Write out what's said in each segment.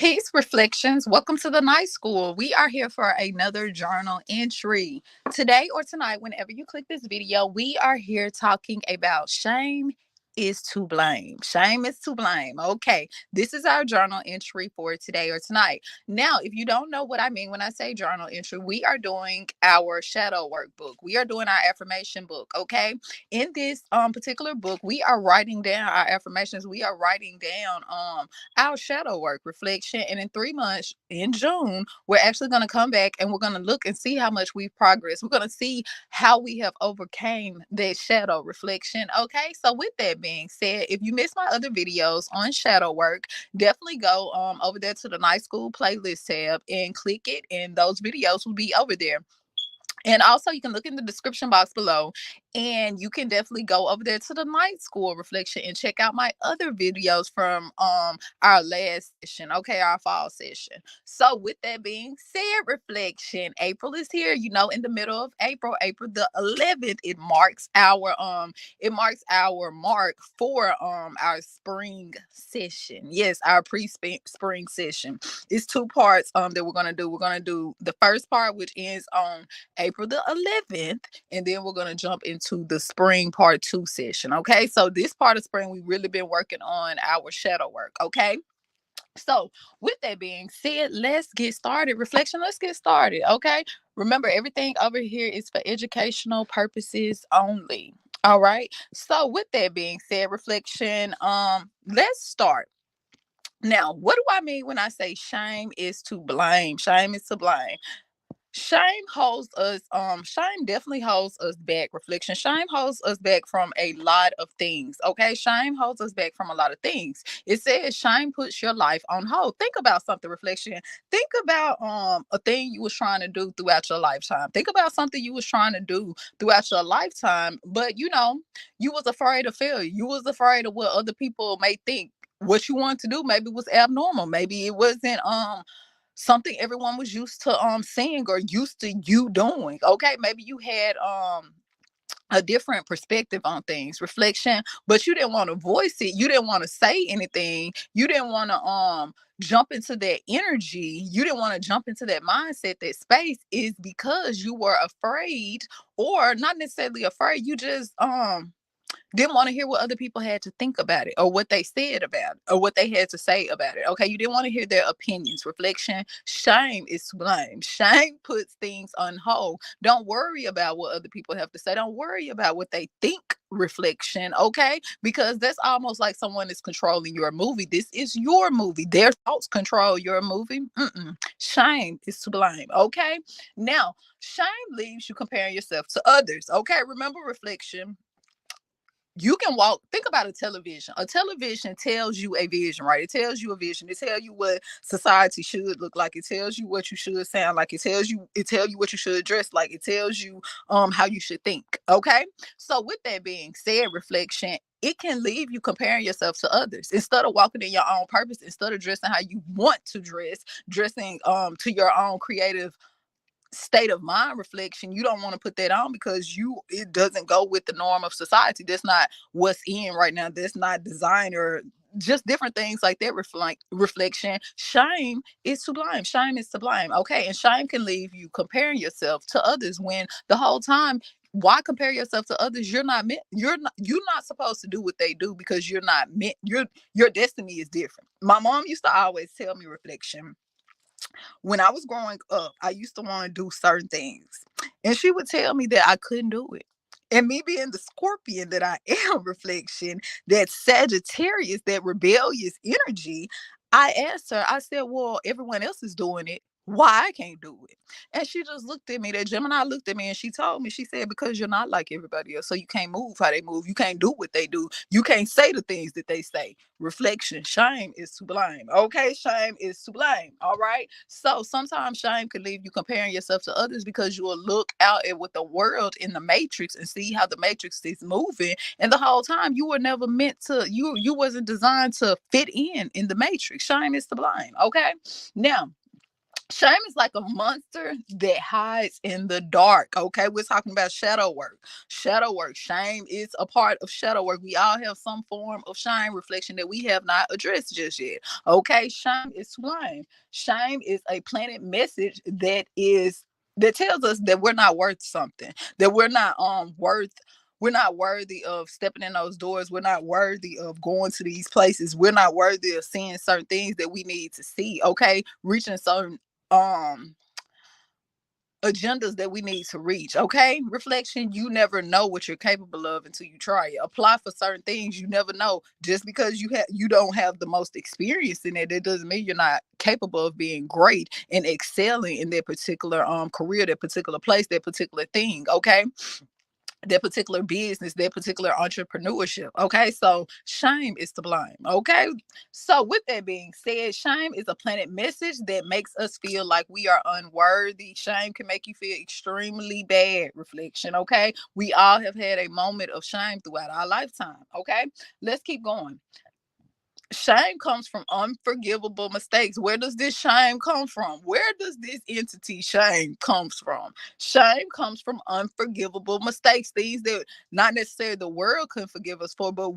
Peace reflections. Welcome to the night school. We are here for another journal entry. Today or tonight, whenever you click this video, we are here talking about shame is to blame. Shame is to blame. Okay, this is our journal entry for today or tonight. Now, if you don't know what I mean when I say journal entry, we are doing our shadow workbook. We are doing our affirmation book. Okay, in this particular book, we are writing down our affirmations. We are writing down our shadow work reflection. And in 3 months, in June, we're actually going to come back and we're going to look and see how much we've progressed. We're going to see how we have overcame that shadow reflection. Okay. So with that being said, if you missed my other videos on shadow work, definitely go over there to the Night School playlist tab and click it. And those videos will be over there. And also, you can look in the description box below and you can definitely go over there to the night school reflection and check out my other videos from our last session, okay, our fall session. So, with that being said, reflection, April is here, in the middle of April, April the 11th, it marks our mark for our spring session. Yes, our pre-spring session. It's two parts that we're going to do. We're going to do the first part, which ends on April the 11th, and then we're going to jump into the spring part 2 session. Okay, so this part of spring, we've really been working on our shadow work. Okay, so with that being said, let's get started. Reflection, let's get started. Okay, remember, everything over here is for educational purposes only. All right, so with that being said, reflection, let's start. Now, what do I mean when I say shame is to blame? Shame is to blame. Shame definitely holds us back. Reflection, shame holds us back from a lot of things. Okay, shame holds us back from a lot of things. It says shame puts your life on hold. Think about something. Reflection, think about a thing you was trying to do throughout your lifetime. Think about something you was trying to do throughout your lifetime, but you was afraid of failure. You was afraid of what other people may think. What you wanted to do maybe was abnormal. Maybe it wasn't something everyone was used to seeing or used to you doing. Okay, maybe you had a different perspective on things, reflection, but you didn't want to voice it. You didn't want to say anything. You didn't want to jump into that energy. You didn't want to jump into that mindset, that space, is because you were afraid, or not necessarily afraid. You just didn't want to hear what other people had to think about it, or what they said about it, or what they had to say about it. Okay, you didn't want to hear their opinions. Reflection, shame is to blame. Shame puts things on hold. Don't worry about what other people have to say. Don't worry about what they think. Reflection, okay, because that's almost like someone is controlling your movie. This is your movie. Their thoughts control your movie. Shame is to blame. Okay, now shame leaves you comparing yourself to others. Okay, remember, reflection, you can walk, think about a television tells you a vision, right? It tells you a vision. It tells you what society should look like. It tells you what you should sound like. It tells you what you should dress like. It tells you how you should think. Okay, so with that being said, reflection, it can leave you comparing yourself to others instead of walking in your own purpose, instead of dressing how you want to dress, dressing to your own creative state of mind. Reflection, you don't want to put that on because it doesn't go with the norm of society. That's not what's in right now. That's not designer, just different things like that. Reflection, shame is to blame. Shame is to blame. Okay, and shame can leave you comparing yourself to others when the whole time, why compare yourself to others? You're not supposed to do what they do, because you're not meant. Your destiny is different. My mom used to always tell me, reflection, when I was growing up, I used to want to do certain things. And she would tell me that I couldn't do it. And me being the Scorpion that I am, reflection, that Sagittarius, that rebellious energy, I asked her, I said, well, everyone else is doing it. Why I can't do it? And she just looked at me. That Gemini looked at me and she told me, she said, because you're not like everybody else. So you can't move how they move. You can't do what they do. You can't say the things that they say. Reflection, shame is to blame. Okay, shame is to blame. All right. So sometimes shame can leave you comparing yourself to others, because you will look out at what the world in the matrix and see how the matrix is moving. And the whole time you were never meant to, you wasn't designed to fit in the matrix. Shame is to blame. Okay. Now, Shame is like a monster that hides in the dark. Okay, we're talking about shadow work. Shadow work. Shame is a part of shadow work. We all have some form of shame reflection that we have not addressed just yet. Okay, shame is sublime. Shame is a planet message that tells us that we're not worth something, that we're not worthy of stepping in those doors. We're not worthy of going to these places. We're not worthy of seeing certain things that we need to see. Okay, reaching certain um agendas that we need to reach. Okay, reflection, you never know what you're capable of until you try it. Apply for certain things. You never know. Just because you don't have the most experience in it doesn't mean you're not capable of being great and excelling in that particular career, that particular place, that particular thing. Okay, that particular business, that particular entrepreneurship. Okay, so shame is to blame. Okay, so with that being said, shame is a planet message that makes us feel like we are unworthy. Shame can make you feel extremely bad. Reflection. Okay, we all have had a moment of shame throughout our lifetime. Okay, let's keep going. Shame comes from unforgivable mistakes. Where does this shame come from? Where does this entity shame comes from? Shame comes from unforgivable mistakes, things that not necessarily the world can forgive us for, but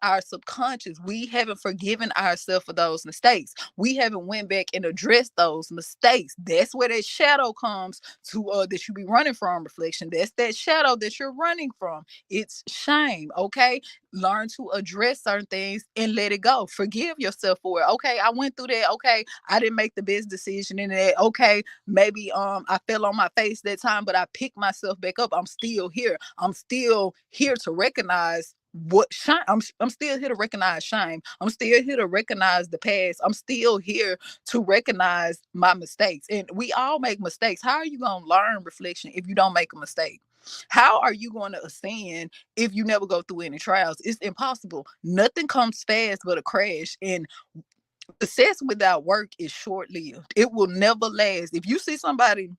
our subconscious, we haven't forgiven ourselves for those mistakes. We haven't went back and addressed those mistakes. That's where that shadow comes to that you be running from. Reflection. That's that shadow that you're running from. It's shame. Okay, learn to address certain things and let it go. Forgive yourself for it. Okay, I went through that. Okay, I didn't make the best decision in that. Okay, maybe I fell on my face that time, but I picked myself back up. I'm still here. I'm still here to recognize what shame. I'm still here to recognize shame. I'm still here to recognize the past. I'm still here to recognize my mistakes. And we all make mistakes. How are you going to learn, reflection, if you don't make a mistake? How are you going to ascend if you never go through any trials? It's impossible. Nothing comes fast but a crash. And success without work is short lived. It will never last. If you see somebody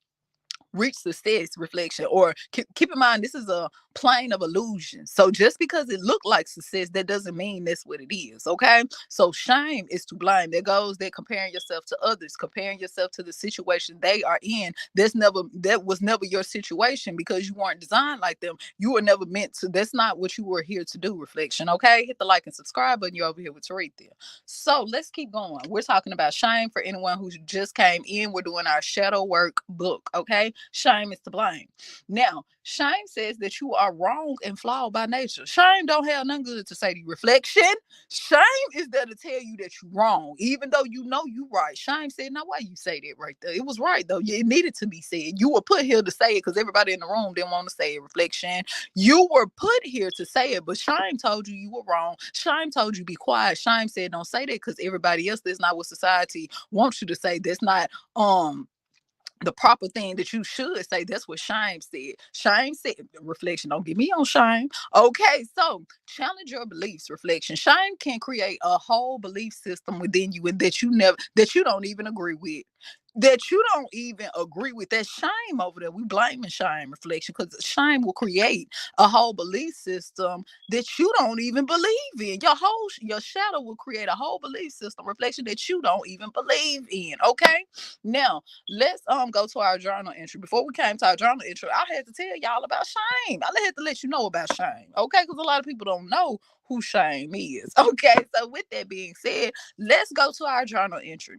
reach success, reflection, or keep in mind, this is a plane of illusion. So just because it looked like success, that doesn't mean that's what it is. Okay, so shame is to blame. There goes that comparing yourself to others, comparing yourself to the situation they are in. That was never your situation, because you weren't designed like them. You were never meant to. That's not what you were here to do. Reflection. Okay, hit the like and subscribe button. You're over here with Taretha. So let's keep going. We're talking about shame. For anyone who just came in, we're doing our shadow work book. Okay, shame is to blame. Now, shame says that you are wrong and flawed by nature. Shame don't have nothing good to say to you. Reflection. Shame is there to tell you that you're wrong, even though you know you right. Shame said, "Now, why you say that right there? It was right though. It needed to be said. You were put here to say it because everybody in the room didn't want to say it." Reflection. You were put here to say it, but shame told you were wrong. Shame told you be quiet. Shame said, "Don't say that because everybody else. That's not what society wants you to say. That's not the proper thing that you should say." That's what shame said. Shame said, reflection, don't get me on shame. Okay, so challenge your beliefs. Reflection. Shame can create a whole belief system within you, and that you don't even agree with. That you don't even agree with. That shame over there. We blame and shame. Reflection, because shame will create a whole belief system that you don't even believe in. Your shadow will create a whole belief system, reflection, that you don't even believe in. Okay. Now, let's go to our journal entry. Before we came to our journal entry, I had to tell y'all about shame. I had to let you know about shame, okay? Because a lot of people don't know who shame is. Okay, so with that being said, let's go to our journal entry.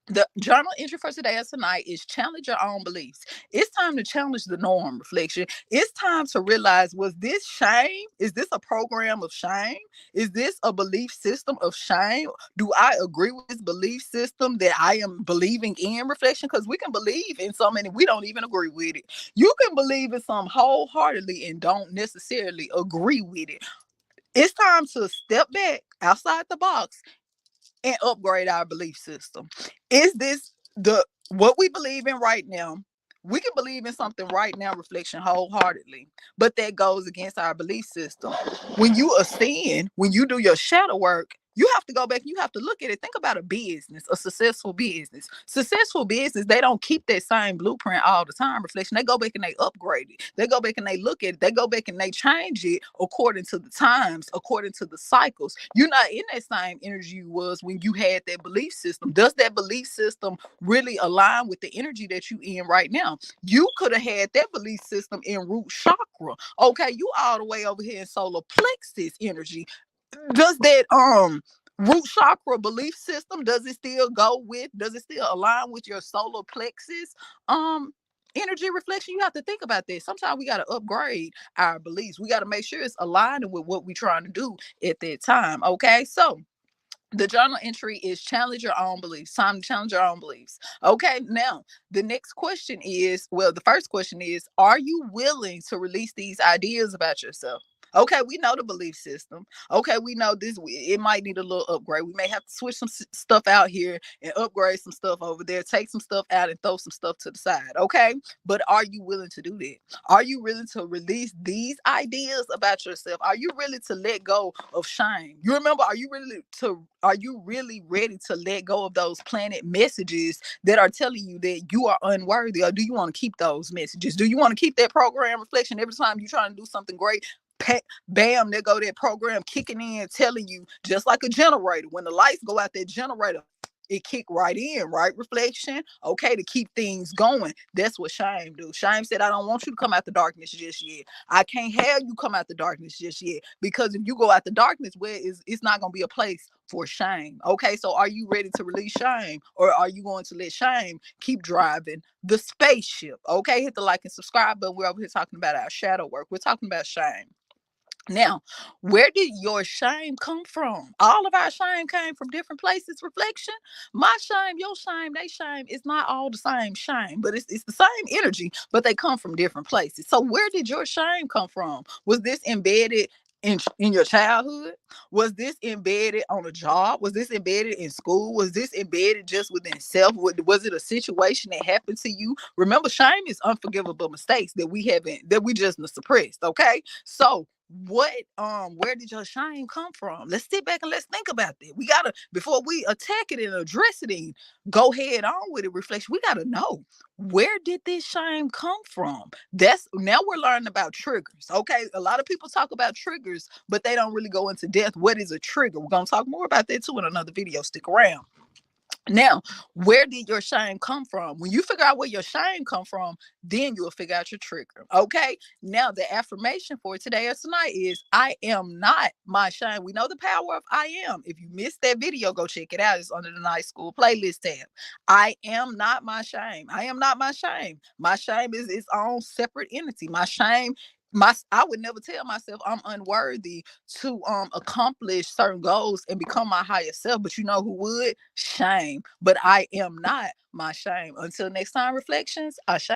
The journal entry for today and tonight is challenge your own beliefs. It's time to challenge the norm. Reflection. It's time to realize, was this shame? Is this a program of shame? Is this a belief system of shame? Do I agree with this belief system that I am believing in? Reflection, because we can believe in so many, we don't even agree with it. You can believe in some wholeheartedly and don't necessarily agree with it. It's time to step back outside the box and upgrade our belief system. Is this the what we believe in right now? We can believe in something right now, reflection, wholeheartedly, but that goes against our belief system. When you ascend, when you do your shadow work, You have to go back and you have to look at it. Think about a business, a successful business. Successful business, they don't keep that same blueprint all the time. Reflection, they go back and they upgrade it. They go back and they look at it. They go back and they change it according to the times, according to the cycles. You're not in that same energy you was when you had that belief system. Does that belief system really align with the energy that you in right now? You could have had that belief system in root chakra. Okay, you all the way over here in solar plexus energy. Does that root chakra belief system, does it still go with, does it still align with your solar plexus um energy? Reflection, you have to think about this. Sometimes we got to upgrade our beliefs. We got to make sure it's aligning with what we're trying to do at that time. Okay, so the journal entry is challenge your own beliefs. Time to challenge your own beliefs. Okay, now the next question is, well, the first question is, are you willing to release these ideas about yourself? Okay, we know the belief system. Okay, we know this. It might need a little upgrade. We may have to switch some stuff out here and upgrade some stuff over there. Take some stuff out and throw some stuff to the side. Okay, but are you willing to do that? Are you willing to release these ideas about yourself? Are you really to let go of shame? You remember, are you really ready to let go of those planted messages that are telling you that you are unworthy? Or do you want to keep those messages? Do you want to keep that program reflection every time you're trying to do something great? Bam, there go that program kicking in, telling you, just like a generator. When the lights go out, that generator, it kick right in, right? Reflection. Okay, to keep things going. That's what shame do. Shame said, I don't want you to come out the darkness just yet. I can't have you come out the darkness just yet. Because if you go out the darkness, where is, it's not gonna be a place for shame. Okay, so are you ready to release shame? Or are you going to let shame keep driving the spaceship? Okay, hit the like and subscribe button. We're over here talking about our shadow work. We're talking about shame. Now, where did your shame come from? All of our shame came from different places. Reflection. My shame, your shame, they shame is not all the same shame, but it's the same energy, but they come from different places. So where did your shame come from? Was this embedded in your childhood? Was this embedded on a job? Was this embedded in school? Was this embedded just within self? Was it a situation that happened to you? Remember, shame is unforgivable mistakes that we haven't, that we just suppressed. Okay, so what where did your shame come from? Let's sit back and let's think about that. We gotta, before we attack it and address it and go head on with it, reflection, we gotta know, where did this shame come from? That's, now we're learning about triggers. Okay, a lot of people talk about triggers, but they don't really go into depth. What is a trigger? We're gonna talk more about that too in another video. Stick around. Now, where did your shame come from? When you figure out where your shame come from, then you'll figure out your trigger. Okay. Now, the affirmation for today or tonight is, I am not my shame. We know the power of I am. If you missed that video, go check it out. It's under the Night School playlist tab. I am not my shame. I am not my shame. My shame is its own separate entity. My shame, I would never tell myself I'm unworthy to accomplish certain goals and become my higher self. But you know who would? Shame. But I am not my shame. Until next time, reflections, I shame.